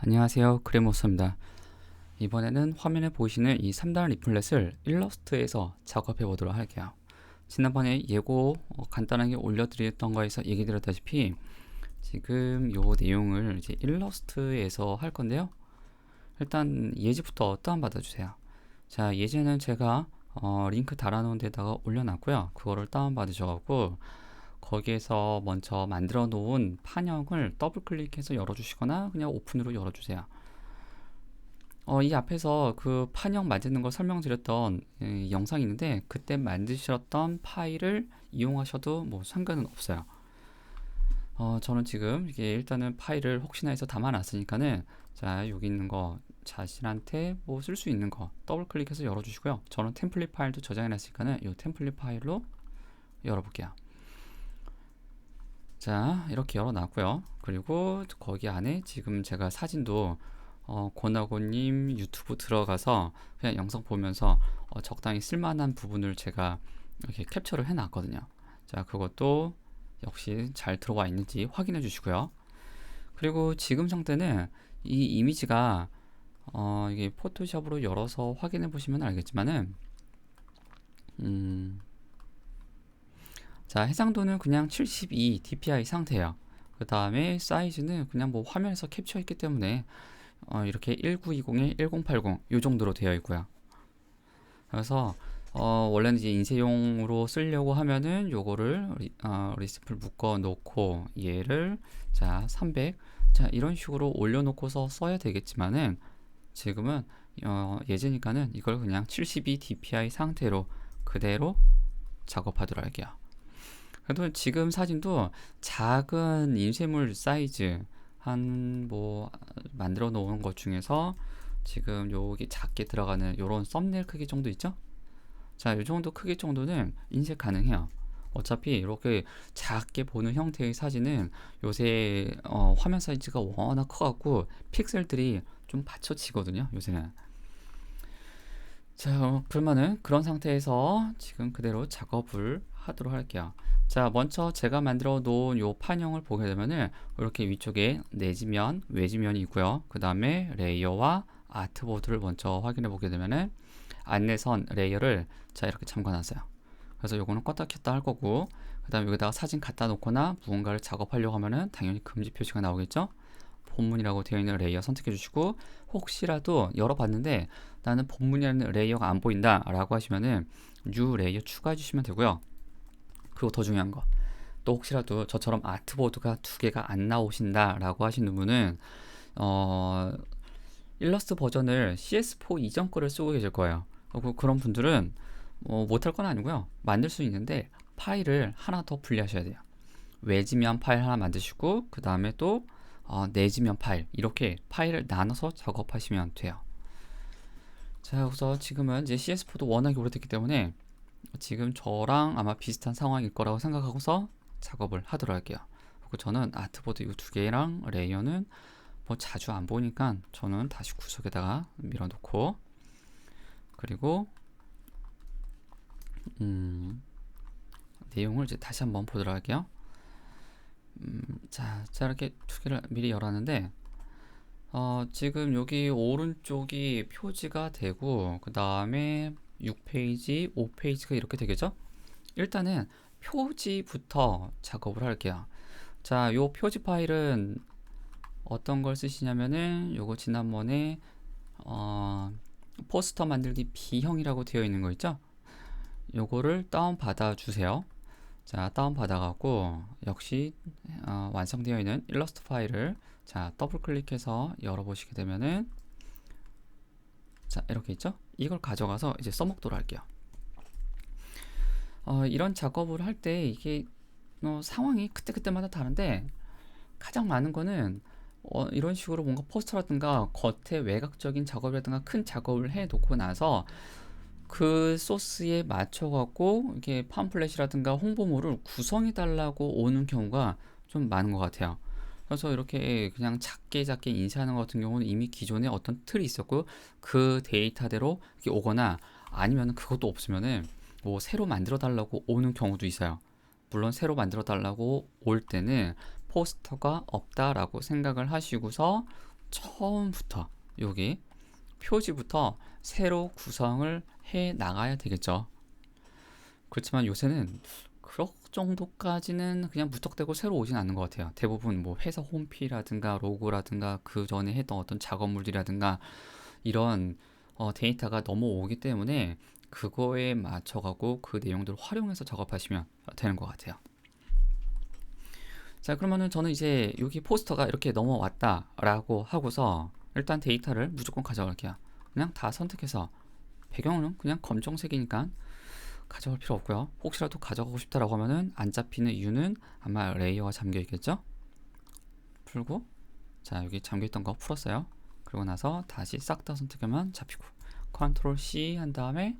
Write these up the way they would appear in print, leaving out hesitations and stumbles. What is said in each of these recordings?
안녕하세요, 크레모스입니다. 이번에는 화면에 보이시는 이 3단 리플렛을 일러스트에서 작업해 보도록 할게요. 지난번에 예고 간단하게 올려드렸던 거에서 얘기 드렸다시피 지금 요 내용을 이제 일러스트에서 할 건데요. 일단 예제부터 다운받아 주세요. 자, 예제는 제가 링크 달아놓은 데다가 올려놨고요. 그거를 다운받으셔가지고 거기에서 먼저 만들어 놓은 판형을 더블 클릭해서 열어주시거나 그냥 오픈으로 열어주세요. 이 앞에서 그 판형 만드는 걸 설명드렸던 영상이 있는데 그때 만드셨던 파일을 이용하셔도 뭐 상관은 없어요. 저는 지금 이게 일단은 파일을 혹시나 해서 담아놨으니까는 자, 여기 있는 거 자신한테 뭐 쓸 수 있는 거 더블 클릭해서 열어주시고요. 저는 템플릿 파일도 저장해놨으니까는 이 템플릿 파일로 열어볼게요. 자, 이렇게 열어놨고요. 그리고 거기 안에 지금 제가 사진도 권하고님 유튜브 들어가서 그냥 영상 보면서 적당히 쓸만한 부분을 제가 이렇게 캡처를 해놨거든요. 자, 그것도 역시 잘 들어와 있는지 확인해 주시고요. 그리고 지금 상태는 이 이미지가 이게 포토샵으로 열어서 확인해 보시면 알겠지만은 자, 해상도는 그냥 72 dpi 상태예요. 그 다음에 사이즈는 그냥 뭐 화면에서 캡처했기 때문에 이렇게 1920에 1080 이 정도로 되어 있고요. 그래서 원래는 이제 인쇄용으로 쓰려고 하면은 요거를 리스프를 묶어 놓고 얘를 자 300 자 이런 식으로 올려놓고서 써야 되겠지만은 지금은 예제니까는 이걸 그냥 72 dpi 상태로 그대로 작업하도록 할게요. 그래도 지금 사진도 작은 인쇄물 사이즈 한 뭐 만들어 놓은 것 중에서 지금 여기 작게 들어가는 요런 썸네일 크기 정도 있죠? 자, 요 정도 크기 정도는 인쇄 가능해요. 어차피 이렇게 작게 보는 형태의 사진은 요새 화면 사이즈가 워낙 커갖고 픽셀들이 좀 받쳐지거든요, 요새는. 자, 그러면은 그런 상태에서 지금 그대로 작업을 하도록 할게요. 자, 먼저 제가 만들어 놓은 요 판형을 보게 되면은 이렇게 위쪽에 내지면, 외지면이 있고요. 그 다음에 레이어와 아트보드를 먼저 확인해 보게 되면은 안내선 레이어를 자 이렇게 잠궈놨어요. 그래서 요거는 껐다 켰다 할 거고, 그 다음에 여기다가 사진 갖다 놓거나 무언가를 작업하려고 하면은 당연히 금지 표시가 나오겠죠. 본문이라고 되어 있는 레이어 선택해 주시고, 혹시라도 열어봤는데 나는 본문이라는 레이어가 안 보인다 라고 하시면은 뉴 레이어 추가해 주시면 되고요. 그리고 더 중요한 거, 또 혹시라도 저처럼 아트보드가 두 개가 안 나오신다 라고 하시는 분은 일러스트 버전을 CS4 이전 거를 쓰고 계실 거예요. 그런 분들은 못할 건 아니고요. 만들 수 있는데 파일을 하나 더 분리하셔야 돼요. 외지면 파일 하나 만드시고 그 다음에 또 내지면 파일, 이렇게 파일을 나눠서 작업하시면 돼요. 자, 그래서 지금은 이제 CS4도 워낙에 오래됐기 때문에 지금 저랑 아마 비슷한 상황일 거라고 생각하고서 작업을 하도록 할게요. 그리고 저는 아트보드 이 두 개랑 레이어는 뭐 자주 안 보니까 저는 다시 구석에다가 밀어놓고, 그리고 내용을 이제 다시 한번 보도록 할게요. 자, 이렇게 두 개를 미리 열었는데 지금 여기 오른쪽이 표지가 되고 그 다음에 6페이지, 5페이지가 이렇게 되겠죠? 일단은 표지부터 작업을 할게요. 자, 요 표지 파일은 어떤 걸 쓰시냐면은 요거 지난번에 포스터 만들기 B형이라고 되어 있는 거 있죠? 요거를 다운 받아 주세요. 자, 다운 받아 갖고 역시 완성되어 있는 일러스트 파일을 자 더블 클릭해서 열어보시게 되면은 자 이렇게 있죠? 이걸 가져가서 이제 써먹도록 할게요. 이런 작업을 할 때 이게 상황이 그때그때마다 다른데 가장 많은 거는 이런 식으로 뭔가 포스터라든가 겉에 외곽적인 작업이라든가 큰 작업을 해 놓고 나서 그 소스에 맞춰 갖고 이게 팜플렛이라든가 홍보물을 구성해 달라고 오는 경우가 좀 많은 것 같아요. 그래서 이렇게 그냥 작게 인쇄하는 것 같은 경우는 이미 기존에 어떤 틀이 있었고 그 데이터대로 이렇게 오거나, 아니면 그것도 없으면은 뭐 새로 만들어 달라고 오는 경우도 있어요. 물론 새로 만들어 달라고 올 때는 포스터가 없다라고 생각을 하시고서 처음부터 여기 표지부터 새로 구성을 해 나가야 되겠죠. 그렇지만 요새는 그럴 정도까지는 그냥 무턱대고 새로 오진 않는 것 같아요. 대부분 뭐 회사 홈피라든가 로고라든가 그 전에 했던 어떤 작업물이라든가 이런 데이터가 넘어오기 때문에 그거에 맞춰가고 그 내용들을 활용해서 작업하시면 되는 것 같아요. 자, 그러면은 저는 이제 여기 포스터가 이렇게 넘어왔다 라고 하고서 일단 데이터를 무조건 가져갈게요. 그냥 다 선택해서 배경은 그냥 검정색이니까 가져갈 필요 없고요. 혹시라도 가져가고 싶다라고 하면은 안 잡히는 이유는 아마 레이어가 잠겨 있겠죠? 풀고, 자, 여기 잠겨 있던 거 풀었어요. 그리고 나서 다시 싹 다 선택하면 잡히고, 컨트롤 C 한 다음에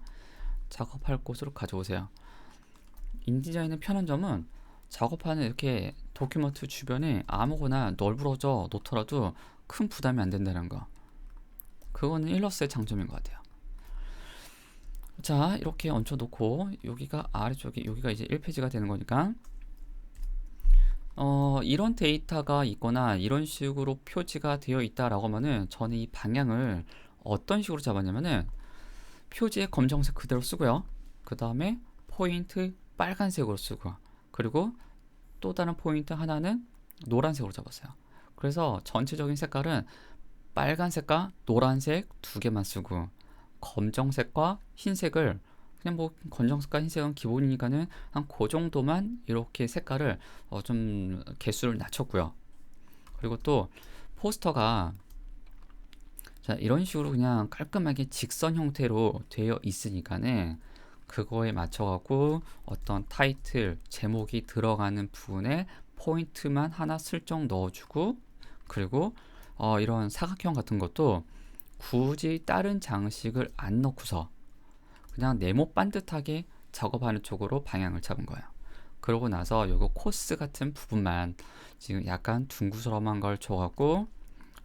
작업할 곳으로 가져오세요. 인디자인의 편한 점은 작업하는 이렇게 도큐먼트 주변에 아무거나 널브러져 놓더라도 큰 부담이 안 된다는 거. 그거는 일러스트의 장점인 것 같아요. 자, 이렇게 얹혀 놓고 여기가 아래쪽에 여기가 이제 1페이지가 되는 거니까 이런 데이터가 있거나 이런 식으로 표지가 되어 있다라고 하면은 저는 이 방향을 어떤 식으로 잡았냐면은 표지에 검정색 그대로 쓰고요. 그 다음에 포인트 빨간색으로 쓰고, 그리고 또 다른 포인트 하나는 노란색으로 잡았어요. 그래서 전체적인 색깔은 빨간색과 노란색 두 개만 쓰고, 검정색과 흰색을 그냥 뭐 검정색과 흰색은 기본이니까는 한 그 정도만 이렇게 색깔을 좀 개수를 낮췄고요. 그리고 또 포스터가 자, 이런 식으로 그냥 깔끔하게 직선 형태로 되어 있으니까는 그거에 맞춰갖고 어떤 타이틀, 제목이 들어가는 부분에 포인트만 하나 슬쩍 넣어주고, 그리고 이런 사각형 같은 것도 굳이 다른 장식을 안 넣고서 그냥 네모 반듯하게 작업하는 쪽으로 방향을 잡은 거예요. 그러고 나서 요거 코스 같은 부분만 지금 약간 둥그스러운 걸 줘갖고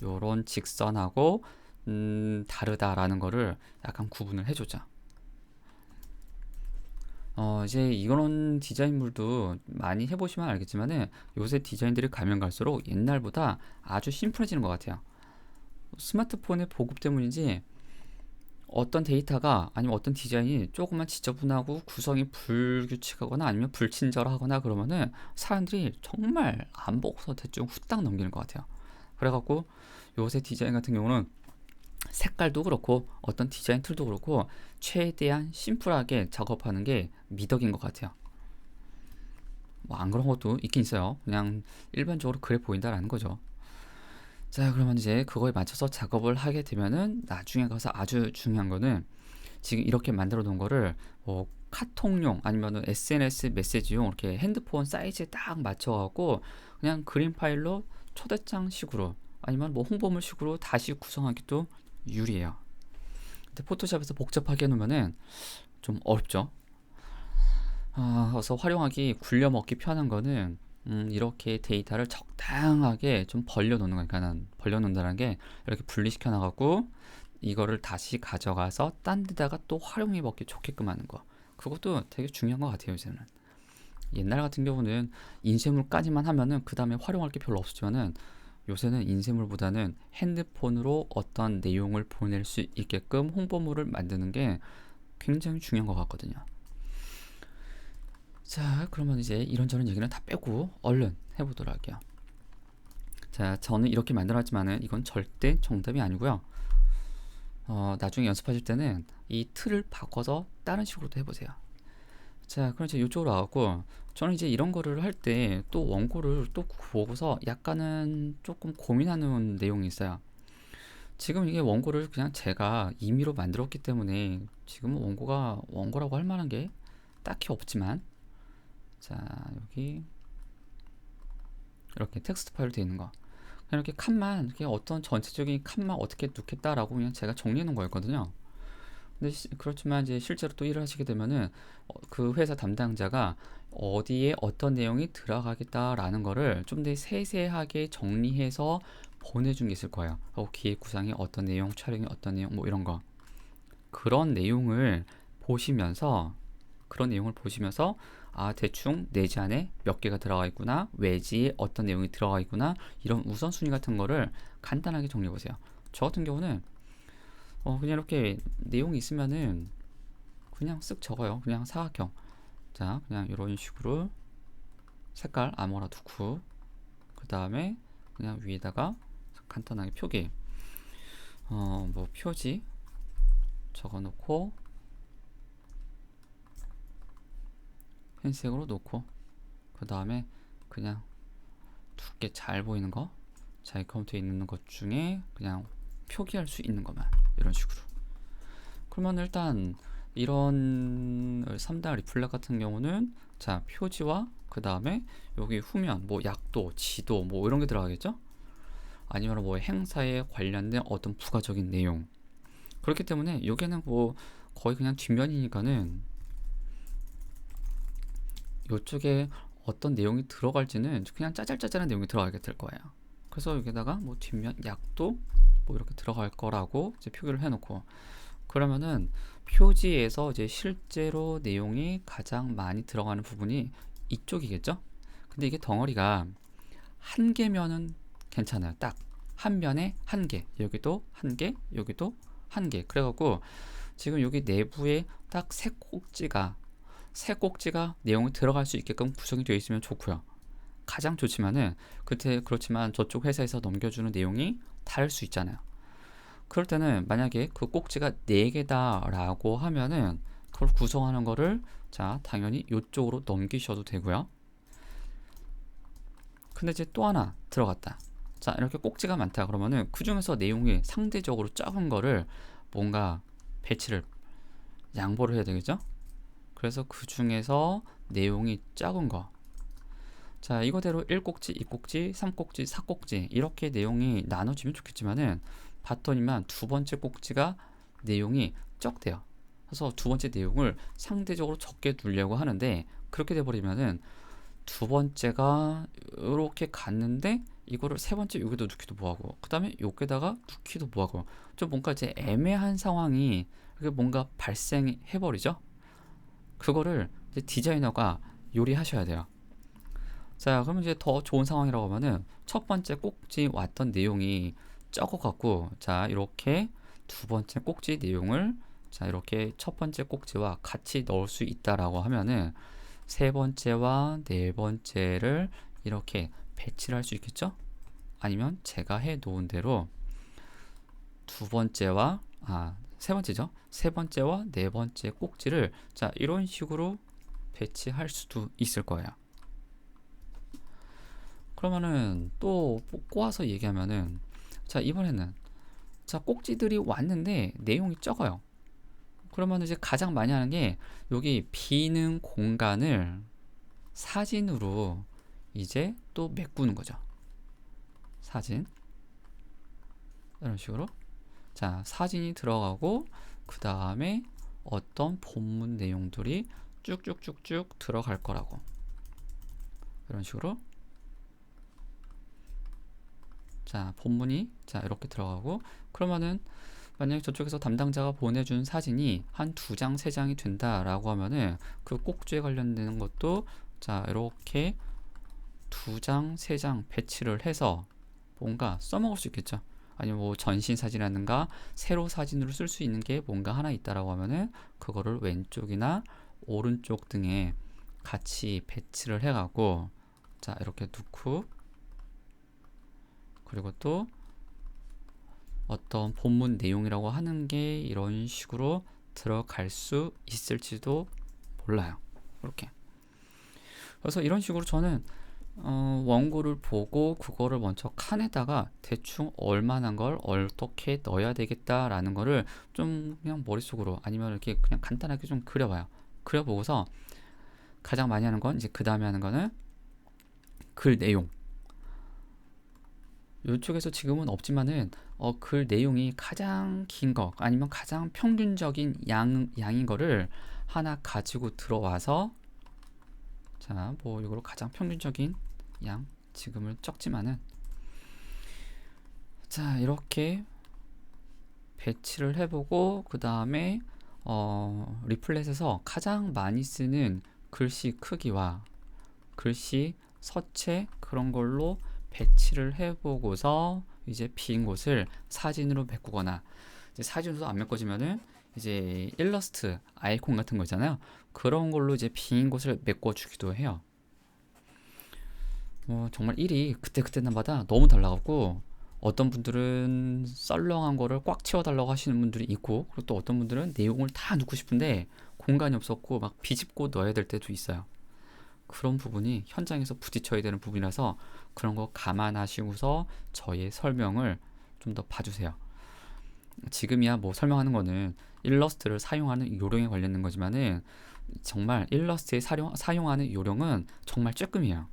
요런 직선하고 다르다라는 거를 약간 구분을 해주자. 이제 이런 디자인물도 많이 해보시면 알겠지만은 요새 디자인들이 가면 갈수록 옛날보다 아주 심플해지는 것 같아요. 스마트폰의 보급 때문인지 어떤 데이터가 아니면 어떤 디자인이 조금만 지저분하고 구성이 불규칙하거나 아니면 불친절하거나 그러면은 사람들이 정말 안 보고서 대충 후딱 넘기는 것 같아요. 그래갖고 요새 디자인 같은 경우는 색깔도 그렇고 어떤 디자인 툴도 그렇고 최대한 심플하게 작업하는 게 미덕인 것 같아요. 뭐 안 그런 것도 있긴 있어요. 그냥 일반적으로 그래 보인다라는 거죠. 자, 그러면 이제 그거에 맞춰서 작업을 하게 되면은 나중에 가서 아주 중요한 거는 지금 이렇게 만들어 놓은 거를 뭐 카톡용 아니면은 SNS 메시지용 이렇게 핸드폰 사이즈에 딱 맞춰 갖고 그냥 그림 파일로 초대장 식으로 아니면 뭐 홍보물 식으로 다시 구성하기도 유리해요. 근데 포토샵에서 복잡하게 해놓으면은 좀 어렵죠. 그래서 활용하기 굴려먹기 편한 거는 이렇게 데이터를 적당하게 좀 벌려놓는 거니까 벌려놓는다는 게 이렇게 분리시켜 나가고 이거를 다시 가져가서 딴 데다가 또 활용해 먹기 좋게끔 하는 거, 그것도 되게 중요한 것 같아요. 요새는 옛날 같은 경우는 인쇄물까지만 하면은 그 다음에 활용할 게 별로 없었지만은 요새는 인쇄물보다는 핸드폰으로 어떤 내용을 보낼 수 있게끔 홍보물을 만드는 게 굉장히 중요한 것 같거든요. 자, 그러면 이제 이런저런 얘기는 다 빼고 얼른 해보도록 할게요. 자, 저는 이렇게 만들었지만은 이건 절대 정답이 아니고요. 나중에 연습하실 때는 이 틀을 바꿔서 다른 식으로도 해보세요. 자, 그럼 이제 이쪽으로 와갖고 저는 이제 이런 거를 할 때 또 원고를 또 보고서 약간은 조금 고민하는 내용이 있어요. 지금 이게 원고를 그냥 제가 임의로 만들었기 때문에 지금은 원고가 원고라고 할 만한 게 딱히 없지만, 자, 여기 이렇게 텍스트 파일로 되어 있는 거 그냥 이렇게 칸만 이렇게 어떤 전체적인 칸만 어떻게 넣겠다라고 그냥 제가 정리해 놓은 거였거든요. 근데 그렇지만 이제 실제로 또 일을 하시게 되면은 그 회사 담당자가 어디에 어떤 내용이 들어가겠다라는 거를 좀 더 세세하게 정리해서 보내준 게 있을 거예요. 기획 구상이 어떤 내용, 촬영이 어떤 내용, 뭐 이런 거. 그런 내용을 보시면서 대충 내지 안에 몇 개가 들어가 있구나, 외지에 어떤 내용이 들어가 있구나, 이런 우선순위 같은 거를 간단하게 정리해 보세요. 저 같은 경우는 그냥 이렇게 내용이 있으면은 그냥 쓱 적어요. 그냥 사각형. 자, 그냥 이런 식으로 색깔 아무거나 두고, 그 다음에 그냥 위에다가 간단하게 표기, 뭐 표지 적어 놓고, 흰색으로 놓고, 그 다음에 그냥 두께 잘 보이는 거, 자기 컴퓨터에 있는 것 중에 그냥 표기할 수 있는 것만, 이런 식으로. 그러면 일단 이런 3단 리플렛 같은 경우는, 자, 표지와 그 다음에 여기 후면 뭐 약도, 지도 뭐 이런 게 들어가겠죠? 아니면 뭐 행사에 관련된 어떤 부가적인 내용. 그렇기 때문에 여기는 뭐 거의 그냥 뒷면이니까는 이쪽에 어떤 내용이 들어갈지는 그냥 짜잘짜잘한 내용이 들어가게 될 거예요. 그래서 여기다가 뭐 뒷면 약도 뭐 이렇게 들어갈 거라고 이제 표기를 해놓고, 그러면은 표지에서 이제 실제로 내용이 가장 많이 들어가는 부분이 이쪽이겠죠? 근데 이게 덩어리가 한 개면은 괜찮아요. 딱 한 면에 한 개, 여기도 한 개, 여기도 한 개. 그래갖고 지금 여기 내부에 딱 세 꼭지가 내용이 들어갈 수 있게끔 구성이 되어 있으면 좋고요. 가장 좋지만은 그렇지만 저쪽 회사에서 넘겨주는 내용이 다를 수 있잖아요. 그럴 때는 만약에 그 꼭지가 4개다 라고 하면은 그걸 구성하는 거를, 자, 당연히 이쪽으로 넘기셔도 되고요. 근데 이제 또 하나 들어갔다. 자, 이렇게 꼭지가 많다 그러면은 그 중에서 내용이 상대적으로 적은 거를 뭔가 배치를, 양보를 해야 되겠죠? 그래서 그 중에서 내용이 작은 거, 자, 이거대로 1꼭지, 2꼭지, 3꼭지, 4꼭지 이렇게 내용이 나눠지면 좋겠지만은 봤더니만 두 번째 꼭지가 내용이 적대요. 그래서 두 번째 내용을 상대적으로 적게 두려고 하는데, 그렇게 돼버리면은 두 번째가 이렇게 갔는데 이거를 세 번째 여기도 넣기도 뭐하고, 그 다음에 여기다가 넣기도 뭐하고, 좀 뭔가 이제 애매한 상황이 뭔가 발생해버리죠. 그거를 이제 디자이너가 요리하셔야 돼요. 자, 그러면 이제 더 좋은 상황이라고 하면은 첫 번째 꼭지 왔던 내용이 적어갖고, 자, 이렇게 두 번째 꼭지 내용을, 자, 이렇게 첫 번째 꼭지와 같이 넣을 수 있다라고 하면은 세 번째와 네 번째를 이렇게 배치를 할 수 있겠죠? 아니면 제가 해 놓은 대로 세 번째죠. 세 번째와 네 번째 꼭지를, 자, 이런 식으로 배치할 수도 있을 거예요. 그러면은 또 꼬아서 얘기하면은, 자, 이번에는, 자, 꼭지들이 왔는데 내용이 적어요. 그러면 이제 가장 많이 하는 게 여기 비는 공간을 사진으로 이제 또 메꾸는 거죠. 사진, 이런 식으로, 자, 사진이 들어가고 그 다음에 어떤 본문 내용들이 쭉쭉쭉쭉 들어갈 거라고, 이런 식으로, 자, 본문이, 자, 이렇게 들어가고, 그러면은 만약에 저쪽에서 담당자가 보내준 사진이 한 2장, 3장이 된다라고 하면은 그 꼭지에 관련되는 것도, 자, 이렇게 2장, 3장 배치를 해서 뭔가 써먹을 수 있겠죠. 아니면 뭐 전신 사진이라든가 세로 사진으로 쓸 수 있는 게 뭔가 하나 있다라고 하면은 그거를 왼쪽이나 오른쪽 등에 같이 배치를 해가고, 자, 이렇게 놓고, 그리고 또 어떤 본문 내용이라고 하는 게 이런 식으로 들어갈 수 있을지도 몰라요. 이렇게. 그래서 이런 식으로 저는 원고를 보고 그거를 먼저 칸에다가 대충 얼마나 걸 어떻게 넣어야 되겠다라는 거를 좀 그냥 머릿속으로, 아니면 이렇게 그냥 간단하게 좀 그려봐요. 그려보고서 가장 많이 하는 건, 이제 그 다음에 하는 거는 글 내용. 이쪽에서 지금은 없지만은 글 내용이 가장 긴 거, 아니면 가장 평균적인 양인 거를 하나 가지고 들어와서, 자, 뭐 이걸로 가장 평균적인 양, 지금은 적지만은, 자, 이렇게 배치를 해보고, 그 다음에 리플렛에서 가장 많이 쓰는 글씨 크기와 글씨 서체 그런 걸로 배치를 해보고서 이제 빈 곳을 사진으로 메꾸거나, 이제 사진으로 안 메꿔지면은 이제 일러스트 아이콘 같은 거 있잖아요. 그런 걸로 이제 빈 곳을 메꿔주기도 해요. 정말 일이 그때그때마다 너무 달라갖고, 어떤 분들은 썰렁한 거를 꽉 채워달라고 하시는 분들이 있고, 그리고 또 어떤 분들은 내용을 다 넣고 싶은데 공간이 없었고 막 비집고 넣어야 될 때도 있어요. 그런 부분이 현장에서 부딪혀야 되는 부분이라서 그런 거 감안하시고서 저의 설명을 좀 더 봐주세요. 지금이야 뭐 설명하는 거는 일러스트를 사용하는 요령에 관련된 거지만은, 정말 일러스트에 사용하는 요령은 정말 조금이에요.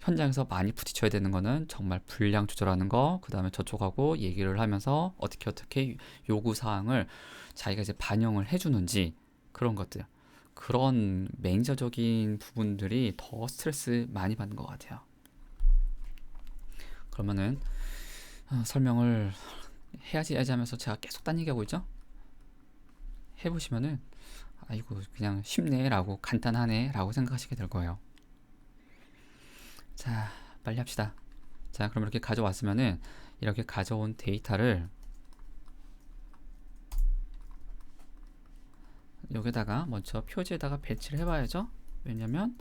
현장에서 많이 부딪혀야 되는 거는 정말 분량 조절하는 거, 그 다음에 저쪽하고 얘기를 하면서 어떻게 요구사항을 자기가 이제 반영을 해주는지, 그런 것들, 그런 매니저적인 부분들이 더 스트레스 많이 받는 것 같아요. 그러면은 설명을 해야지 하면서 제가 계속 딴 얘기하고 있죠? 해보시면은 아이고 그냥 쉽네 라고, 간단하네 라고 생각하시게 될 거예요. 자, 빨리 합시다. 자, 그럼 이렇게 가져왔으면은 이렇게 가져온 데이터를 여기다가 먼저 표지에다가 배치를 해봐야죠. 왜냐면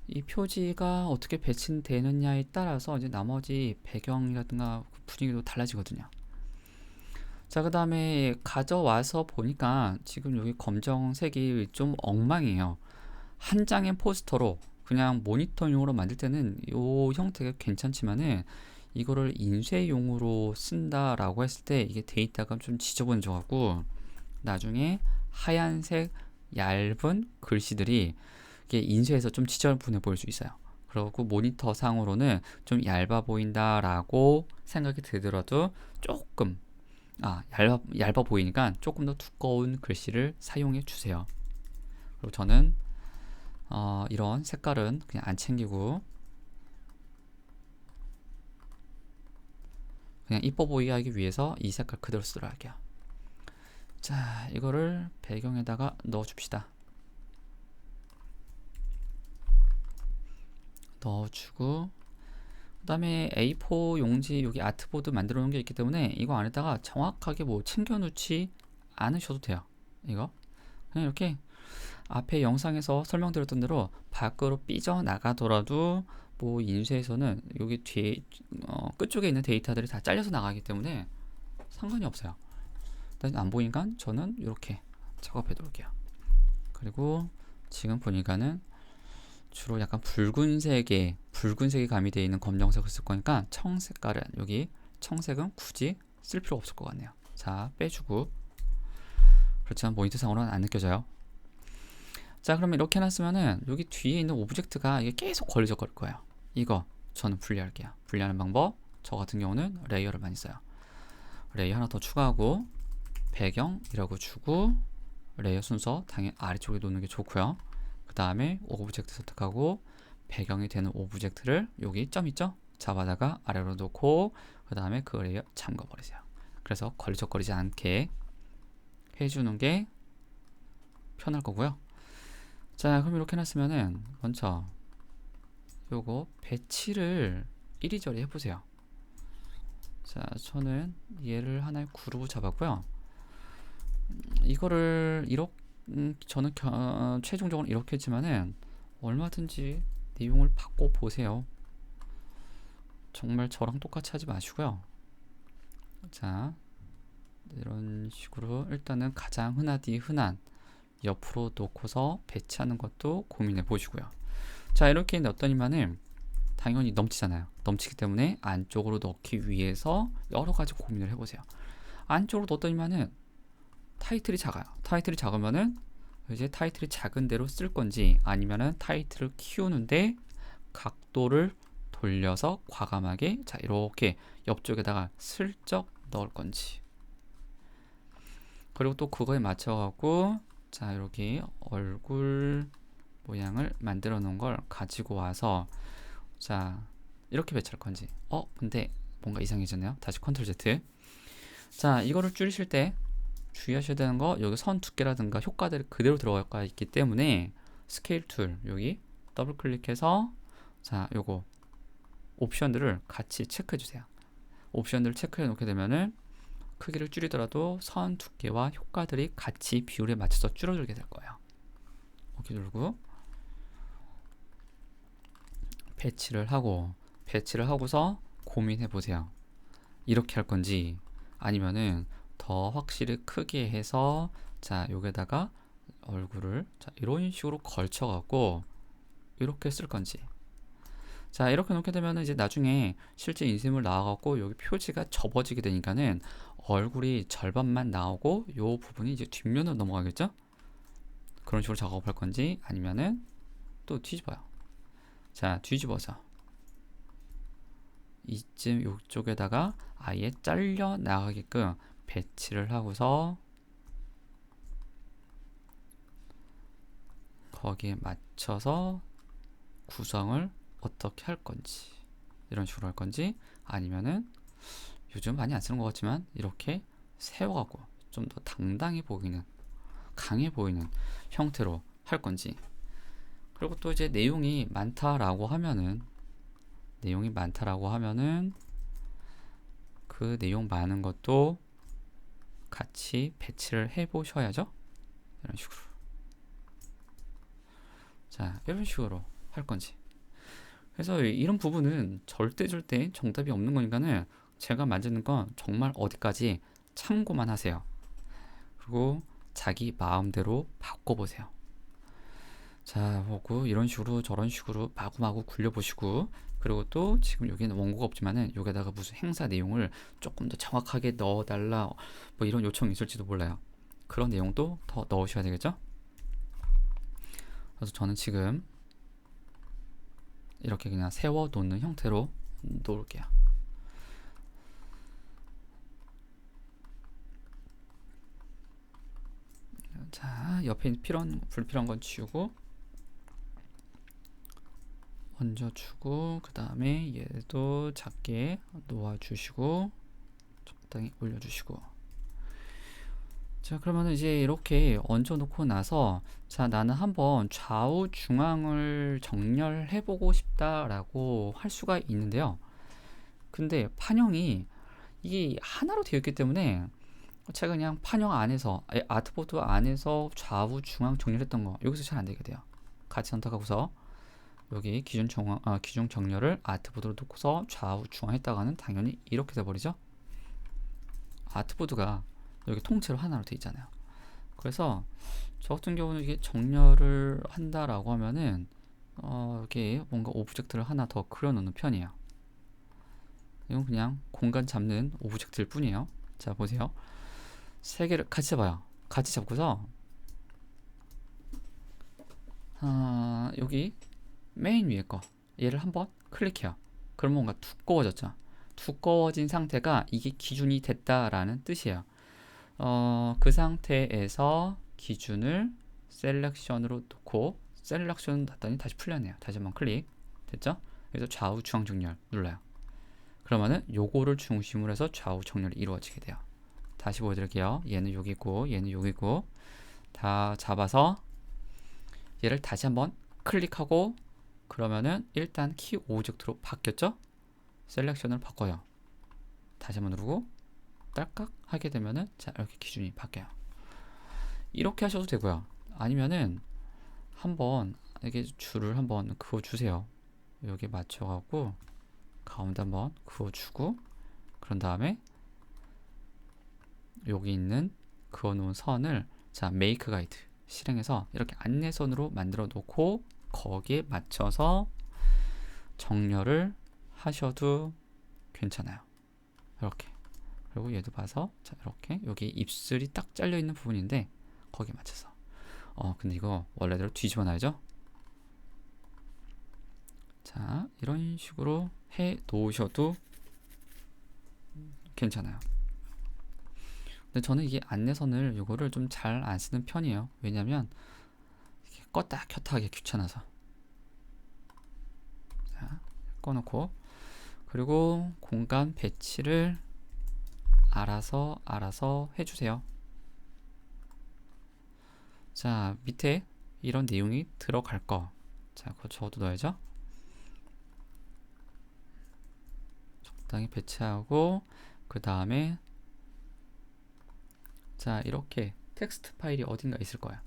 이 표지가 어떻게 배치되느냐에 따라서 이제 나머지 배경이라든가 분위기도 달라지거든요. 자, 그 다음에 가져와서 보니까 지금 여기 검정색이 좀 엉망이에요. 한 장의 포스터로 그냥 모니터용으로 만들 때는 이 형태가 괜찮지만은, 이거를 인쇄용으로 쓴다라고 했을 때 이게 데이터가 좀 지저분해져갖고 나중에 하얀색 얇은 글씨들이 이게 인쇄해서 좀 지저분해 보일 수 있어요. 그리고 모니터 상으로는 좀 얇아 보인다라고 생각이 들더라도 조금 얇아 보이니까 조금 더 두꺼운 글씨를 사용해 주세요. 그리고 저는 이런 색깔은 그냥 안 챙기고 그냥 이뻐 보이게 하기 위해서 이 색깔 그대로 쓰도록 할게요. 자, 이거를 배경에다가 넣어 줍시다. 넣어주고, 그 다음에 A4 용지 여기 아트보드 만들어 놓은 게 있기 때문에 이거 안에다가 정확하게 뭐 챙겨 놓지 않으셔도 돼요. 이거 그냥 이렇게 앞에 영상에서 설명드렸던 대로 밖으로 삐져나가더라도 뭐 인쇄에서는 여기 뒤에 끝쪽에 있는 데이터들이 다 잘려서 나가기 때문에 상관이 없어요. 일단 안 보이니까 저는 이렇게 작업해 놓을게요. 그리고 지금 보니까는 주로 약간 붉은색이 가미되어 있는 검정색을 쓸 거니까 청색깔은, 여기 청색은 굳이 쓸 필요 없을 것 같네요. 자, 빼주고. 그렇지만 모니터상으로는 안 느껴져요. 자, 그러면 이렇게 해놨으면은 여기 뒤에 있는 오브젝트가 이게 계속 걸리적거릴 거예요. 이거 저는 분리할게요. 분리하는 방법, 저 같은 경우는 레이어를 많이 써요. 레이어 하나 더 추가하고 배경이라고 주고, 레이어 순서 당연히 아래쪽에 놓는 게 좋고요. 그 다음에 오브젝트 선택하고 배경이 되는 오브젝트를 여기 점 있죠? 잡아다가 아래로 놓고 그 다음에 그 레이어 잠궈 버리세요. 그래서 걸리적거리지 않게 해주는 게 편할 거고요. 자, 그럼 이렇게 해놨으면은 먼저 요거 배치를 이리저리 해보세요. 자, 저는 얘를 하나의 그룹으로 잡았고요. 이거를 이렇게 저는 최종적으로 이렇게 했지만은 얼마든지 내용을 바꿔 보세요. 정말 저랑 똑같이 하지 마시고요. 자, 이런 식으로 일단은 가장 흔한 옆으로 놓고서 배치하는 것도 고민해 보시고요. 자, 이렇게 넣었더니만은 당연히 넘치잖아요. 넘치기 때문에 안쪽으로 넣기 위해서 여러 가지 고민을 해보세요. 안쪽으로 넣었더니만은 타이틀이 작아요. 타이틀이 작으면은 이제 타이틀이 작은 대로 쓸 건지, 아니면은 타이틀을 키우는데 각도를 돌려서 과감하게 자 이렇게 옆쪽에다가 슬쩍 넣을 건지, 그리고 또 그거에 맞춰 갖고 자 이렇게 얼굴 모양을 만들어 놓은 걸 가지고 와서 자 이렇게 배치할 건지, 근데 뭔가 이상해졌네요. 다시 컨트롤 Z. 자, 이거를 줄이실 때 주의하셔야 되는 거, 여기 선 두께라든가 효과들이 그대로 들어가 있기 때문에 스케일 툴 여기 더블 클릭해서 자 요거 옵션들을 같이 체크해 주세요. 옵션들을 체크해 놓게 되면은 크기를 줄이더라도 선 두께와 효과들이 같이 비율에 맞춰서 줄어들게 될 거예요. 오케이 누르고 배치를 하고서 고민해 보세요. 이렇게 할 건지 아니면은 더 확실히 크게 해서 자 여기다가 얼굴을 자 이런 식으로 걸쳐 갖고 이렇게 쓸 건지. 자 이렇게 놓게 되면 이제 나중에 실제 인쇄물 나와갖고 여기 표지가 접어지게 되니까는 얼굴이 절반만 나오고 요 부분이 이제 뒷면으로 넘어가겠죠. 그런 식으로 작업할 건지 아니면은 또 뒤집어요. 자 뒤집어서 이쯤 요쪽에다가 아예 잘려 나가게끔 배치를 하고서 거기에 맞춰서 구성을 어떻게 할 건지 이런 식으로 할 건지 아니면은 요즘 많이 안 쓰는 것 같지만 이렇게 세워갖고 좀 더 당당해 보이는 강해 보이는 형태로 할 건지. 그리고 또 이제 내용이 많다라고 하면은 그 내용 많은 것도 같이 배치를 해 보셔야죠. 이런 식으로. 자 이런 식으로 할 건지. 그래서 이런 부분은 절대 정답이 없는 거니까는 제가 만드는 건 정말 어디까지 참고만 하세요. 그리고 자기 마음대로 바꿔보세요. 자 보고 이런 식으로 저런 식으로 마구마구 굴려보시고 그리고 또 지금 여기는 원고가 없지만은 여기다가 무슨 행사 내용을 조금 더 정확하게 넣어달라 뭐 이런 요청이 있을지도 몰라요. 그런 내용도 더 넣으셔야 되겠죠. 그래서 저는 지금 이렇게 그냥 세워 놓는 형태로 놓을게요. 자 옆에 불필요한 건 지우고 얹어주고 그 다음에 얘도 작게 놓아주시고 적당히 올려주시고. 자 그러면 이제 이렇게 얹어 놓고 나서 자 나는 한번 좌우 중앙을 정렬해 보고 싶다라고 할 수가 있는데요. 근데 판형이 이게 하나로 되어 있기 때문에 제가 그냥 판형 안에서 아트보드 안에서 좌우 중앙 정렬했던 거 여기서 잘 안 되게 돼요. 같이 선택하고서 여기 기준 정렬을 아트보드로 놓고서 좌우 중앙 했다가는 당연히 이렇게 돼버리죠. 아트보드가 여기 통째로 하나로 되어 있잖아요. 그래서 저 같은 경우는 이게 정렬을 한다라고 하면은 이렇게 뭔가 오브젝트를 하나 더 그려놓는 편이에요. 이건 그냥 공간 잡는 오브젝트일 뿐이에요. 자 보세요. 세 개를 같이 잡아요. 같이 잡고서 여기 메인 위에 거 얘를 한번 클릭해요. 그러면 뭔가 두꺼워졌죠. 두꺼워진 상태가 이게 기준이 됐다라는 뜻이에요. 그 상태에서 기준을 셀렉션으로 놓고 셀렉션 놨더니 다시 풀렸네요. 다시 한번 클릭 됐죠? 그래서 좌우 중앙 정렬 눌러요. 그러면은 요거를 중심으로 해서 좌우 정렬이 이루어지게 돼요. 다시 보여드릴게요. 얘는 여기고 얘는 여기고 다 잡아서 얘를 다시 한번 클릭하고 그러면은 일단 키 오브젝트로 바뀌었죠? 셀렉션을 바꿔요. 다시 한번 누르고 딸깍 하게 되면은 자 이렇게 기준이 바뀌어요. 이렇게 하셔도 되고요. 아니면은 한번 이게 줄을 한번 그어 주세요. 여기 맞춰갖고 가운데 한번 그어 주고 그런 다음에 여기 있는 그어 놓은 선을 자 메이크 가이드 실행해서 이렇게 안내선으로 만들어 놓고 거기에 맞춰서 정렬을 하셔도 괜찮아요. 이렇게. 그리고 얘도 봐서 자 이렇게 여기 입술이 딱 잘려 있는 부분인데 거기에 맞춰서 근데 이거 원래대로 뒤집어 놔야죠. 자 이런 식으로 해 놓으셔도 괜찮아요. 근데 저는 이게 안내선을 이거를 좀 잘 안 쓰는 편이에요. 왜냐면 이게 껐다 켰다 하기 귀찮아서. 자 꺼놓고 그리고 공간 배치를 알아서 해주세요. 자 밑에 이런 내용이 들어갈 거. 자, 그거 저도 넣어야죠. 적당히 배치하고, 그 다음에 자, 이렇게 텍스트 파일이 어딘가 있을 거야.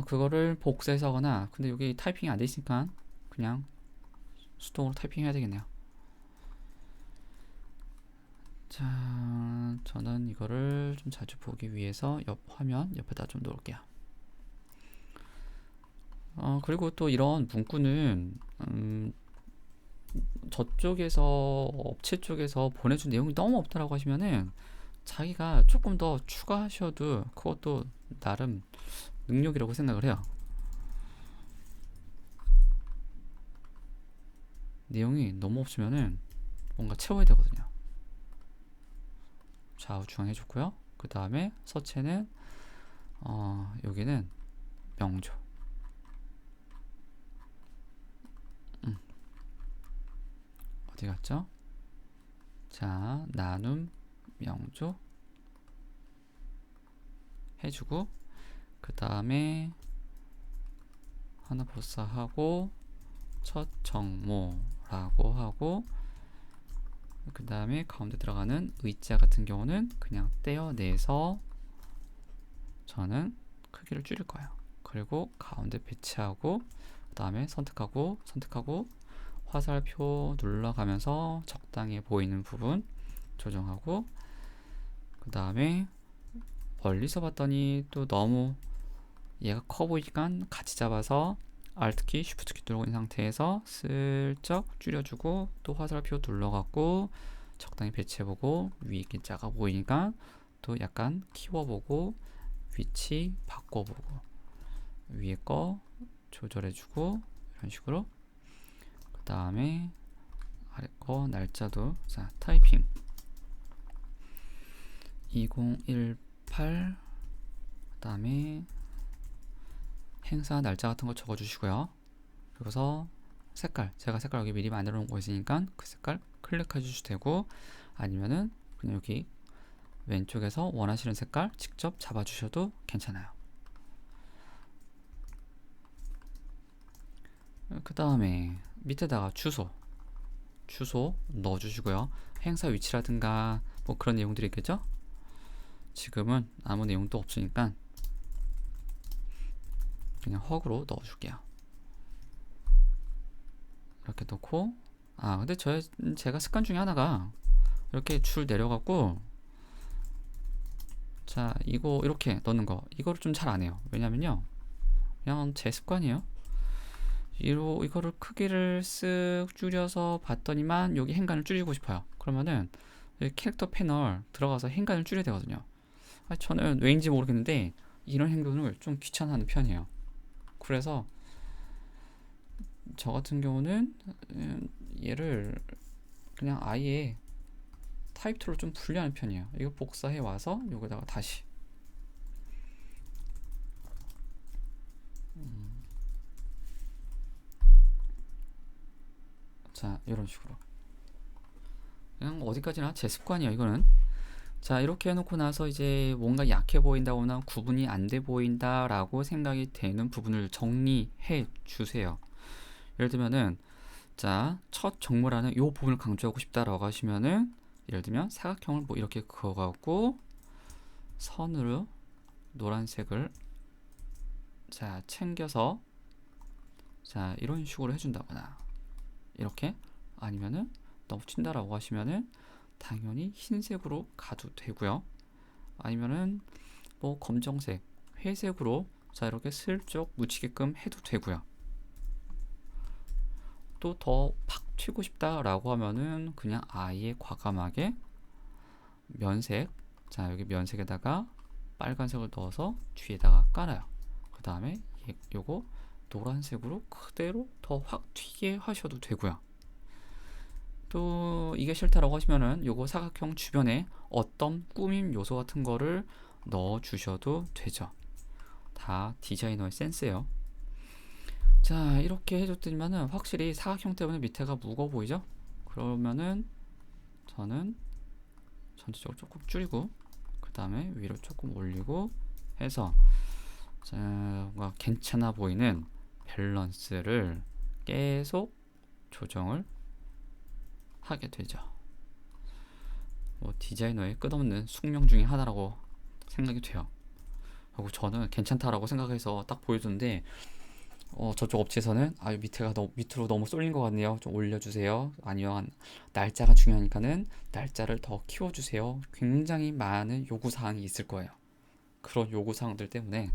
그거를 복사해서 하거나, 근데 여기 타이핑이 안 돼 있으니까 그냥 수동으로 타이핑 해야 되겠네요. 자, 저는 이거를 좀 자주 보기 위해서 옆 화면 옆에다 좀 놓을게요. 그리고 또 이런 문구는 저쪽에서 업체 쪽에서 보내준 내용이 너무 없다라고 하시면은 자기가 조금 더 추가하셔도 그것도 나름 능력이라고 생각을 해요. 내용이 너무 없으면은 뭔가 채워야 되거든요. 좌우 중앙 해줬고요. 그 다음에 서체는 여기는 명조. 어디 갔죠? 자, 나눔 명조 해주고, 그 다음에 하나 복사하고 첫 정모라고 하고, 그 다음에 가운데 들어가는 의자 같은 경우는 그냥 떼어내서 저는 크기를 줄일 거예요. 그리고 가운데 배치하고, 그 다음에 선택하고 화살표 눌러가면서 적당히 보이는 부분 조정하고, 그 다음에 멀리서 봤더니 또 너무 얘가 커 보이니까 같이 잡아서 Alt키, Shift키 누르고 있는 상태에서 슬쩍 줄여주고, 또 화살표 눌러갖고 적당히 배치해보고, 위에 게 작아 보이니까 또 약간 키워보고 위치 바꿔보고 위에 거 조절해주고, 이런 식으로. 그 다음에 아래 거 날짜도, 자, 타이핑 2018, 그 다음에 행사 날짜 같은 거 적어주시고요. 그래서 색깔, 제가 색깔 여기 미리 만들어 놓은 거 있으니까 그 색깔 클릭해 주셔도 되고, 아니면은 그냥 여기 왼쪽에서 원하시는 색깔 직접 잡아 주셔도 괜찮아요. 그 다음에 밑에다가 주소 넣어 주시고요. 행사 위치라든가 뭐 그런 내용들이 있겠죠? 지금은 아무 내용도 없으니까 그냥 헉으로 넣어줄게요. 이렇게 넣고, 근데 제가 습관 중에 하나가 이렇게 줄 내려갖고, 자, 이거 이렇게 넣는 거, 이거를 좀 잘 안 해요. 왜냐면요, 그냥 제 습관이에요. 이거를 크기를 쓱 줄여서 봤더니만 여기 행간을 줄이고 싶어요. 그러면은 캐릭터 패널 들어가서 행간을 줄여야 되거든요. 저는 왜인지 모르겠는데 이런 행동을 좀 귀찮아하는 편이에요. 그래서 저 같은 경우는 얘를 그냥 아예 타입 툴로 좀 분리하는 편이에요. 이거 복사해 와서 여기다가 다시 자, 이런 식으로 그냥 어디까지나 제 습관이에요, 이거는. 자, 이렇게 해놓고 나서 이제 뭔가 약해 보인다거나 구분이 안 돼 보인다 라고 생각이 되는 부분을 정리해 주세요. 예를 들면은, 자, 첫 정모라는 이 부분을 강조하고 싶다라고 하시면은, 예를 들면 사각형을 뭐 이렇게 그어갖고 선으로 노란색을 자 챙겨서 자 이런 식으로 해준다거나, 이렇게. 아니면은 너무 튄다라고 하시면은 당연히 흰색으로 가도 되고요. 아니면은 뭐 검정색, 회색으로 자 이렇게 슬쩍 묻히게끔 해도 되고요. 또 더 팍 튀고 싶다라고 하면은 그냥 아예 과감하게 면색, 자 여기 면색에다가 빨간색을 넣어서 뒤에다가 깔아요. 그 다음에 요거 노란색으로 그대로 더 확 튀게 하셔도 되고요. 또 이게 싫다라고 하시면은 요거 사각형 주변에 어떤 꾸밈 요소 같은 거를 넣어 주셔도 되죠. 다 디자이너의 센스예요. 자, 이렇게 해줬더니만은 확실히 사각형 때문에 밑에가 무거워 보이죠? 그러면은 저는 전체적으로 조금 줄이고, 그 다음에 위로 조금 올리고 해서, 자, 뭔가 괜찮아 보이는 밸런스를 계속 조정을 하게 되죠. 뭐 디자이너의 끝없는 숙명 중에 하나라고 생각이 돼요. 그리고 저는 괜찮다라고 생각해서 딱 보여줬는데 저쪽 업체에서는 밑에가 밑으로 너무 쏠린 것 같네요. 좀 올려주세요. 아니면 날짜가 중요하니까는 날짜를 더 키워주세요. 굉장히 많은 요구사항이 있을 거예요. 그런 요구사항들 때문에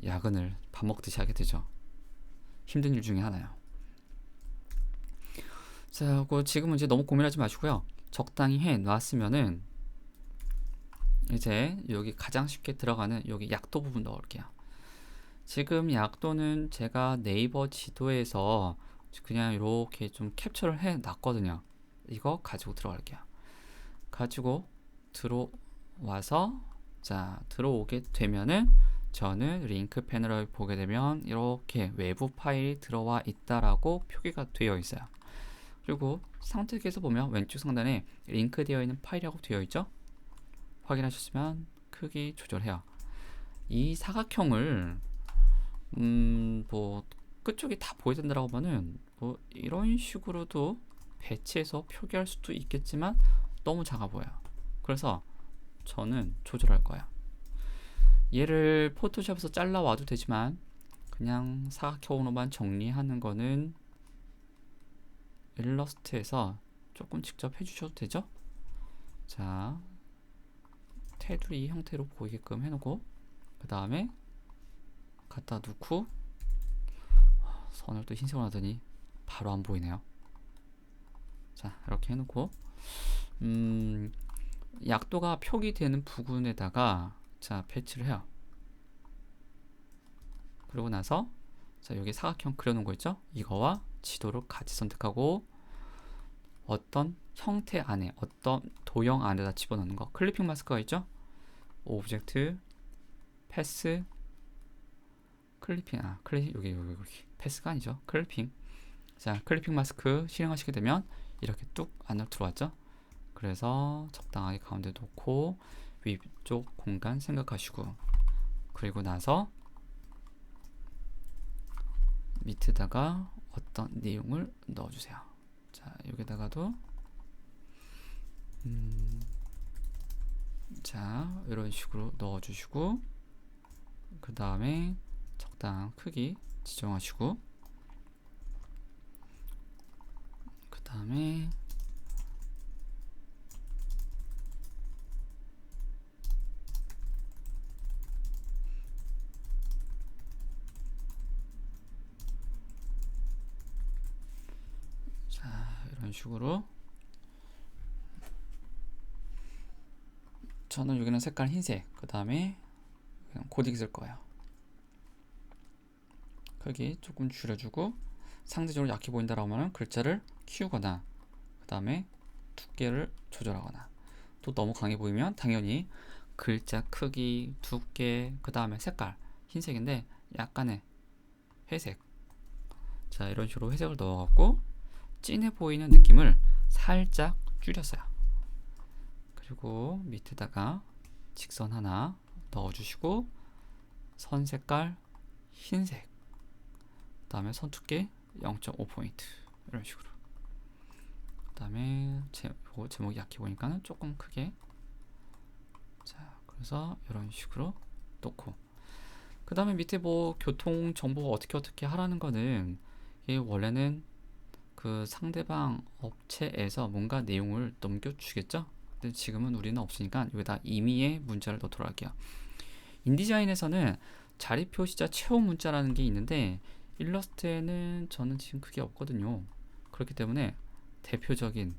야근을 밥 먹듯이 하게 되죠. 힘든 일 중에 하나요. 자, 지금은 이제 너무 고민하지 마시고요. 적당히 해 놨으면은 이제 여기 가장 쉽게 들어가는 여기 약도 부분 넣을게요. 지금 약도는 제가 네이버 지도에서 그냥 이렇게 좀 캡처를 해 놨거든요. 이거 가지고 들어갈게요. 가지고 들어와서 자, 들어오게 되면은 저는 링크 패널을 보게 되면 이렇게 외부 파일이 들어와 있다라고 표기가 되어 있어요. 그리고 상특에서 보면 왼쪽 상단에 링크되어 있는 파일이라고 되어 있죠. 확인하셨으면 크기 조절해요. 이 사각형을 뭐 끝쪽이 다 보여야 된다고 하면은 뭐 이런 식으로도 배치해서 표기할 수도 있겠지만 너무 작아 보여요. 그래서 저는 조절할 거야. 얘를 포토샵에서 잘라 와도 되지만 그냥 사각형으로만 정리하는 거는 일러스트에서 조금 직접 해주셔도 되죠. 자, 테두리 형태로 보이게끔 해놓고 그 다음에 갖다 놓고 선을 또 흰색으로 하더니 바로 안 보이네요. 자, 이렇게 해놓고 약도가 표기되는 부분에다가 자, 배치를 해요. 그리고 나서 자, 여기 사각형 그려놓은 거 있죠? 이거와 지도를 같이 선택하고 어떤 형태 안에 어떤 도형 안에다 집어넣는 거. 클리핑 마스크가 있죠? 오브젝트 패스 클리핑 여기 패스가 아니죠. 클리핑. 자, 클리핑 마스크 실행하시게 되면 이렇게 뚝 안으로 들어왔죠. 그래서 적당하게 가운데 놓고 위쪽 공간 생각하시고 그리고 나서 밑에다가 어떤 내용을 넣어주세요. 자, 여기다가도 자, 이런 식으로 넣어주시고 그 다음에 적당한 크기 지정하시고 그 다음에 자, 이런 식으로 저는 여기는 색깔 흰색 그 다음에 고딕 쓸 거예요. 크기 조금 줄여주고 상대적으로 약해 보인다라고 하면 글자를 키우거나 그 다음에 두께를 조절하거나 또 너무 강해 보이면 당연히 글자 크기, 두께, 그 다음에 색깔 흰색인데 약간의 회색 자 이런 식으로 회색을 넣어갖고 진해 보이는 느낌을 살짝 줄였어요. 그리고 밑에다가 직선 하나 넣어주시고 선 색깔 흰색 그 다음에 선 두께 0.5포인트 이런 식으로 그 다음에 제목이 약해 보니까는 조금 크게 자 그래서 이런 식으로 놓고 그 다음에 밑에 뭐 교통 정보가 어떻게 하라는 거는 이게 원래는 그 상대방 업체에서 뭔가 내용을 넘겨주겠죠. 근데 지금은 우리는 없으니까 여기다 임의의 문자를 넣도록 할게요. 인디자인에서는 자리 표시자 채용 문자라는 게 있는데 일러스트에는 저는 지금 그게 없거든요. 그렇기 때문에 대표적인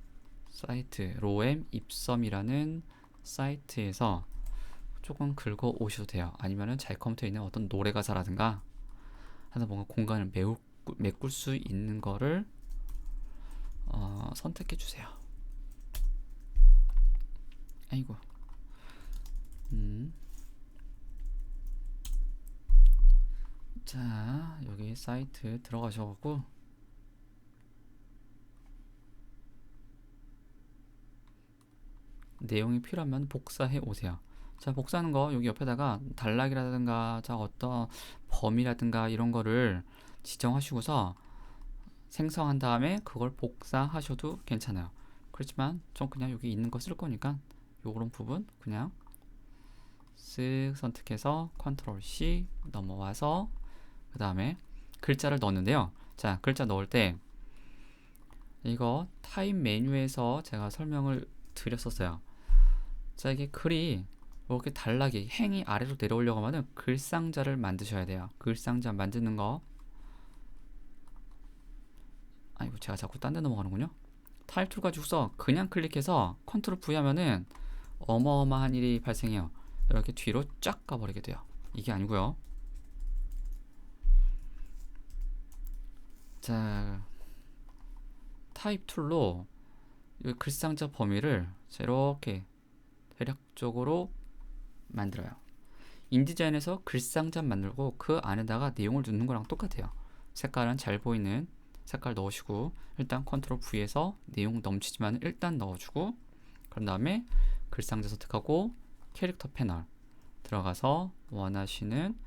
사이트 로엠 입섬이라는 사이트에서 조금 긁어 오셔도 돼요. 아니면은 자기 컴퓨터에 있는 어떤 노래 가사라든가 하나 뭔가 공간을 메꿀 수 있는 거를 선택해 주세요. 아이고 자 여기 사이트 들어가셔갖고 내용이 필요하면 복사해 오세요. 자, 복사하는 거 여기 옆에다가 단락이라든가 자 어떤 범위라든가 이런 거를 지정하시고서 생성한 다음에 그걸 복사하셔도 괜찮아요. 그렇지만 좀 그냥 여기 있는 거 쓸 거니까 요런 부분 그냥 쓱 선택해서 컨트롤 C 넘어와서 그 다음에 글자를 넣었는데요. 자, 글자 넣을 때 이거 타입 메뉴에서 제가 설명을 드렸었어요. 자, 이게 글이 이렇게 단락이 행이 아래로 내려오려고 하면 글상자를 만드셔야 돼요. 글상자 만드는 거. 아이고, 제가 자꾸 딴 데 넘어가는군요. 타입 툴 가지고서 그냥 클릭해서 컨트롤 V 하면은 어마어마한 일이 발생해요. 이렇게 뒤로 쫙 가버리게 돼요. 이게 아니고요. 자, 타입 툴로 이 글상자 범위를 이렇게 대략적으로 만들어요. 인디자인에서 글상자 만들고 그 안에다가 내용을 넣는 거랑 똑같아요. 색깔은 잘 보이는 색깔 넣으시고 일단 컨트롤 V에서 내용 넘치지만 일단 넣어주고 그런 다음에 글상자 선택하고 캐릭터 패널 들어가서 원하시는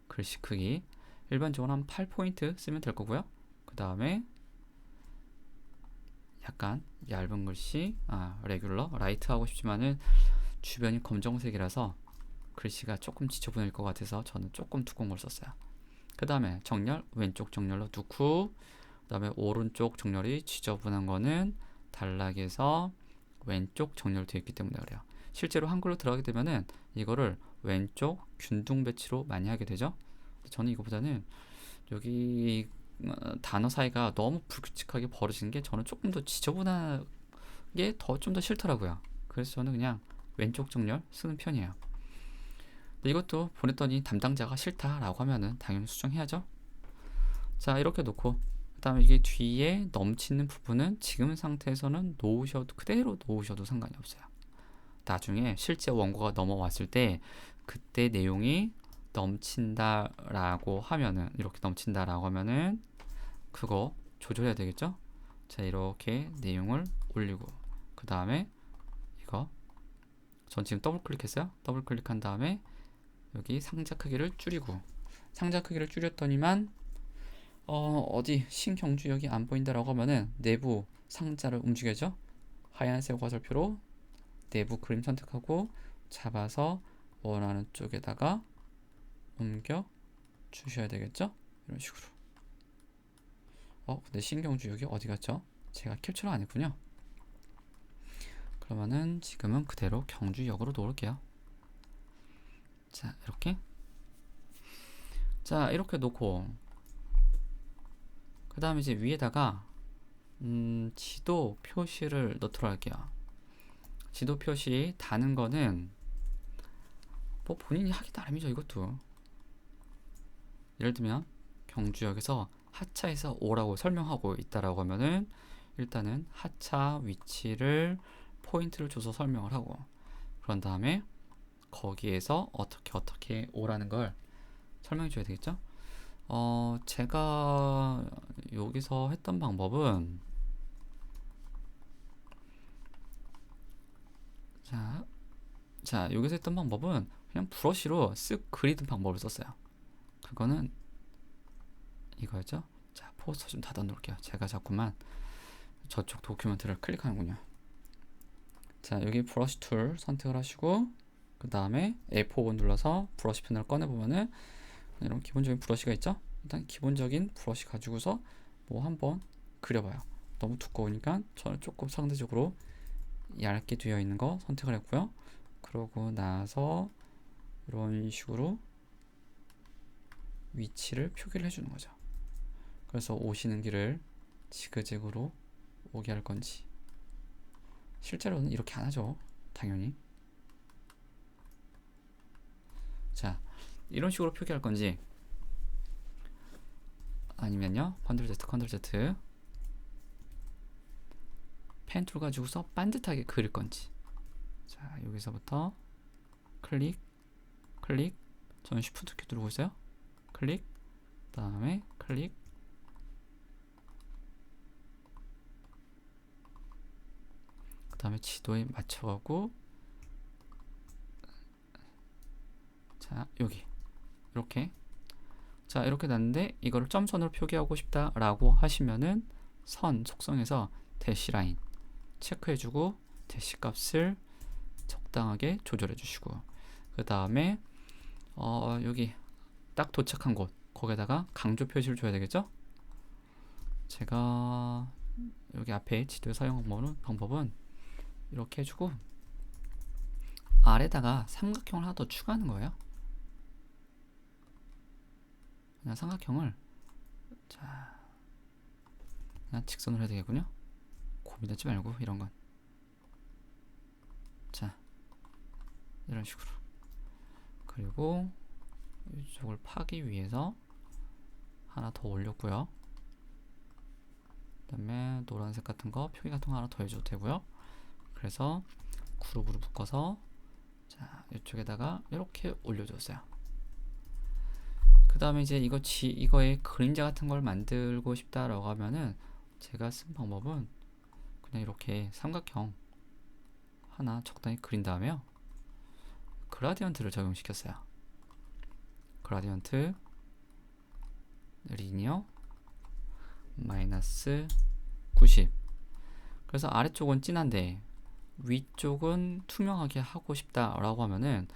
글씨 크기 일반적으로 한 8포인트 쓰면 될 거고요. 그 다음에 약간 얇은 글씨 레귤러 라이트 하고 싶지만은 주변이 검정색이라서 글씨가 조금 지저분할 것 같아서 저는 조금 두꺼운 걸 썼어요. 그 다음에 정렬 왼쪽 정렬로 넣고 그 다음에 오른쪽 정렬이 지저분한 거는 단락에서 왼쪽 정렬 되어 있기 때문에 그래요. 실제로 한글로 들어가게 되면은 이거를 왼쪽 균등 배치로 많이 하게 되죠. 저는 이거보다는 여기 단어 사이가 너무 불규칙하게 벌어지는 게 저는 조금 더 지저분한 게 좀 더 싫더라고요. 그래서 저는 그냥 왼쪽 정렬 쓰는 편이에요. 이것도 보냈더니 담당자가 싫다라고 하면은 당연히 수정해야죠. 자, 이렇게 놓고 그다음에 이게 뒤에 넘치는 부분은 지금 상태에서는 놓으셔도 그대로 놓으셔도 상관이 없어요. 나중에 실제 원고가 넘어왔을 때 그때 내용이 넘친다라고 하면은 이렇게 넘친다라고 하면은 그거 조절해야 되겠죠? 자, 이렇게 내용을 올리고 그 다음에 이거 전 지금 더블 클릭했어요. 더블 클릭한 다음에 여기 상자 크기를 줄이고 상자 크기를 줄였더니만 어디 신경주역이 안 보인다라고 하면은 내부 상자를 움직여죠. 하얀색 화살표로 내부 그림 선택하고 잡아서 원하는 쪽에다가 옮겨 주셔야 되겠죠. 이런 식으로. 근데 신경주역이 어디 갔죠? 제가 캡처를 안 했군요. 그러면은 지금은 그대로 경주역으로 놓을게요. 자, 이렇게. 자, 이렇게 놓고 그 다음에 이제 위에다가 지도 표시를 넣도록 할게요. 지도 표시 다는 거는 뭐 본인이 하기 나름이죠. 이것도 예를 들면 경주역에서 하차에서 오라고 설명하고 있다라고 하면은 일단은 하차 위치를 포인트를 줘서 설명을 하고 그런 다음에 거기에서 어떻게 오라는 걸 설명해 줘야 되겠죠. 제가 여기서 했던 방법은 여기서 했던 방법은 그냥 브러쉬로 쓱 그리는 방법을 썼어요. 그거는 이거였죠. 자, 포스터 좀 닫아 놓을게요. 제가 자꾸만 저쪽 도큐멘트를 클릭하는군요. 자, 여기 브러쉬 툴 선택을 하시고 그 다음에 F5 눌러서 브러쉬 펜을 꺼내보면은 이런 기본적인 브러쉬가 있죠. 일단 기본적인 브러쉬 가지고서 뭐 한번 그려봐요. 너무 두꺼우니까 저는 조금 상대적으로 얇게 되어 있는 거 선택을 했고요. 그러고 나서 이런 식으로 위치를 표기를 해주는 거죠. 그래서 오시는 길을 지그재그로 오게 할 건지 실제로는 이렇게 안 하죠. 당연히. 자, 이런 식으로 표기할 건지 아니면요 컨트롤 Z 펜 툴 가지고서 반듯하게 그릴 건지. 자, 여기서부터 클릭 저는 쉬프트 키 누르고 있어요. 클릭 그 다음에 클릭 그 다음에 지도에 맞춰가고 자, 여기 이렇게. 자, 이렇게 났는데 이거를 점선으로 표기하고 싶다라고 하시면은 선 속성에서 대시라인 체크해주고 대시 값을 적당하게 조절해 주시고, 그 다음에 여기 딱 도착한 곳 거기에다가 강조 표시를 줘야 되겠죠. 제가 여기 앞에 지도 사용 방법은 이렇게 해주고 아래다가 삼각형을 하나 더 추가하는 거예요. 그냥 삼각형을 자 그냥 직선으로 해야 되겠군요. 고민하지 말고 이런 건. 자, 이런 식으로. 그리고 이쪽을 파기 위해서 하나 더 올렸고요. 그 다음에 노란색 같은 거 표기 같은 거 하나 더 해줘도 되고요. 그래서 그룹으로 묶어서 자 이쪽에다가 이렇게 올려줬어요. 그 다음에 이제 이거에 그림자 같은 걸 만들고 싶다라고 하면은 제가 쓴 방법은 그냥 이렇게 삼각형 하나 적당히 그린 다음에요, 그라디언트를 적용시켰어요. 그라디언트 리니어 마이너스 90. 그래서 아래쪽은 진한데 위쪽은 투명하게 하고 싶다라고 하면은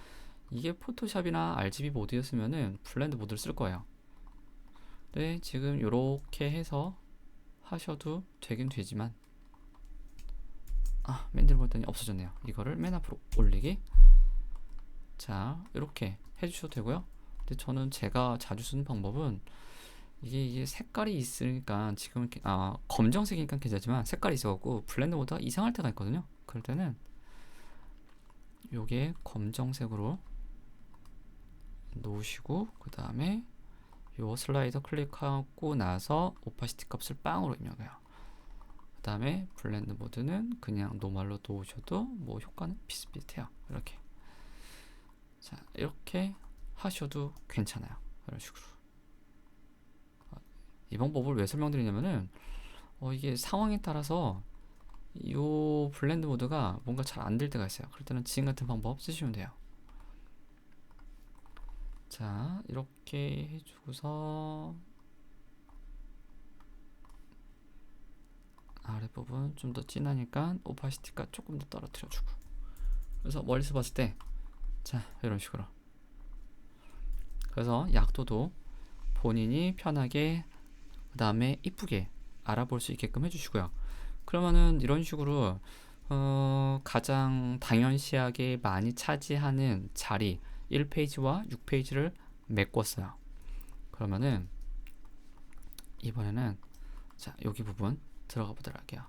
이게 포토샵이나 RGB 모드였으면은 블렌드 모드를 쓸 거예요. 네, 지금 이렇게 해서 하셔도 되긴 되지만 맨들 보더니 없어졌네요. 이거를 맨 앞으로 올리기. 자, 이렇게 해주셔도 되고요. 근데 저는 제가 자주 쓰는 방법은 이게 색깔이 있으니까 지금 검정색이니까 괜찮지만 색깔이 있어갖고 블렌드 모드가 이상할 때가 있거든요. 그럴 때는 요게 검정색으로 놓으시고 그 다음에 요 슬라이더 클릭하고 나서 오파시티 값을 빵으로 입력해요. 그 다음에 블렌드 모드는 그냥 노멀로 놓으셔도 뭐 효과는 비슷비슷해요. 이렇게. 자, 이렇게 하셔도 괜찮아요. 이런 식으로. 이 방법을 왜 설명드리냐면은 이게 상황에 따라서 이 블렌드 모드가 뭔가 잘 안 될 때가 있어요. 그럴 때는 지금 같은 방법 쓰시면 돼요. 자, 이렇게 해주고서 아랫부분 좀 더 진하니까 오파시티가 조금 더 떨어뜨려주고, 그래서 멀리서 봤을 때 자, 이런 식으로. 그래서 약도도 본인이 편하게 그 다음에 이쁘게 알아볼 수 있게끔 해주시고요. 그러면은 이런 식으로 가장 당연시하게 많이 차지하는 자리 1페이지와 6페이지를 메꿨어요. 그러면은 이번에는 자, 여기 부분 들어가 보도록 할게요.